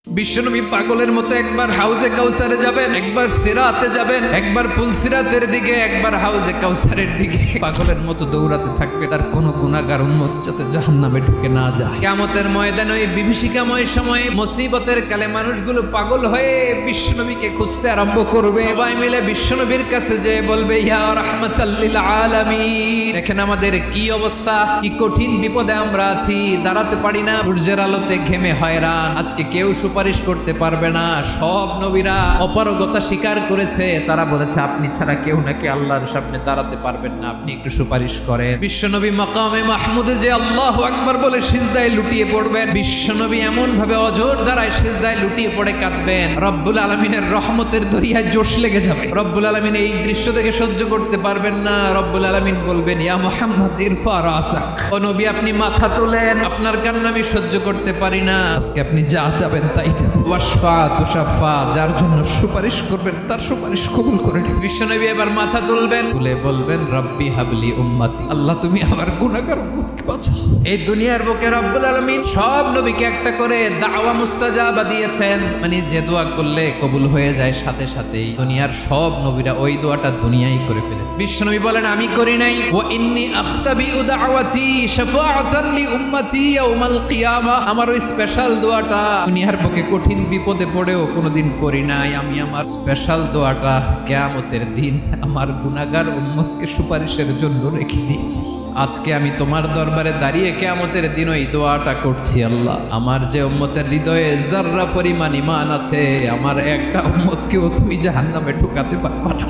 বিশ্বনবী পাগলের মতো একবার হাউজে কাউসারে যাবেন, একবার সিরাতে যাবেন, একবার পুলসিরাতের দিকে, একবার হাউজে কাউসারের দিকে পাগলের মতো দৌড়াতে থাকবে। তার কোনো গুনাহগার উম্মত যাতে জাহান্নামে ঢুকে না যায়। কিয়ামতের ময়দানে ওই বিভীষিকাময় সময়ে মুসিবতের কালে মানুষগুলো পাগল হয়ে বিশ্বনবীকে খুঁজতে আরম্ভ করবে। সবাই মিলে বিশ্বনবীর কাছে যেয়ে বলবে, ইয়া রাহমাতাল লিল আলামিন, দেখেন আমাদের কি অবস্থা, কি কঠিন বিপদে আমরা আছি, দাঁড়াতে পারি না, সূর্যের আলোতে ঘেমে হয়রান। আজকে কেউ সুপারিশ করতে পারবে না। সব নবীরা অপারগতা স্বীকার করেছে, তারা বলেছে আপনি ছাড়া কেউ নাকি আল্লাহর সামনে দাঁড়াতে পারবেন না, আপনি একটু সুপারিশ করেন। বিশ্বনবী মাকামে মাহমুদে যে আল্লাহু আকবার বলে সিজদায় লুটিয়ে পড়বেন, বিশ্বনবী এমন ভাবে অজর দ্বারায় সিজদায় লুটিয়ে পড়ে কাঁদবেন, রব্বুল আলামিনের রহমতের দরিয়ায় জোশ লেগে যাবে। রব্বুল আলামিন এই দৃশ্য থেকে সহ্য করতে পারবেন না। রব্বুল আলামিন বলবেন, ইয়া মুহাম্মদ ইরফা রাসাক, ও নবী আপনি মাথা তোলেন, আপনার কান্না আমি সহ্য করতে পারি না, আজকে আপনি যা চাবেন তাই দেব। ওয়াশফা তুশাফা, যার জন্য সুপারিশ করবেন তার সুপারিশ কবুল করে নিন। বিশ্বনবী এবার মাথা তুলবেন, তুলে বলবেন, রব্বি হাবলি উম্মতি, আল্লাহ তুমি আমার গুনাহগার উম্মতকে বাঁচাও। এই দুনিয়ার বুকে রব্বুল আলামিন সব নবীকে একটা করে দাওয়া মুস্তাজাবা দিয়েছেন, মানে যে দোয়া করলে কবুল হয়ে যায় সাথে সাথেই। দুনিয়ার সব নবীরা ওই দোয়াটা দুনিয়ায় করে ফেলেছে। বিশ্বনবী বলেন, আমি করি নাই। ওয়া ইন্নী আখতাবিউ দাওয়াতি শাফাআতান লি উম্মতি ইয়াউমাল কিয়ামা, আমার ওই স্পেশাল দোয়াটা দুনিয়ার বুকে কঠিন বিপদে পড়েও কোনোদিন করি নাই। আমি আমার স্পেশাল দোয়াটা কিয়ামতের দিন আমার গুনাহগার উম্মতকে সুপারিশের জন্য রেখে দিয়েছি। আজকে আমি তোমার দরবারে দাঁড়িয়ে কিয়ামতের দিন ওই দোয়াটা করছি। আল্লাহ, আমার যে উম্মতের হৃদয়ে যাররা পরিমাণ ঈমান আছে, আমার একটা উম্মতকেও তুমি জাহান্নামে ঢুকাতে পারবা না।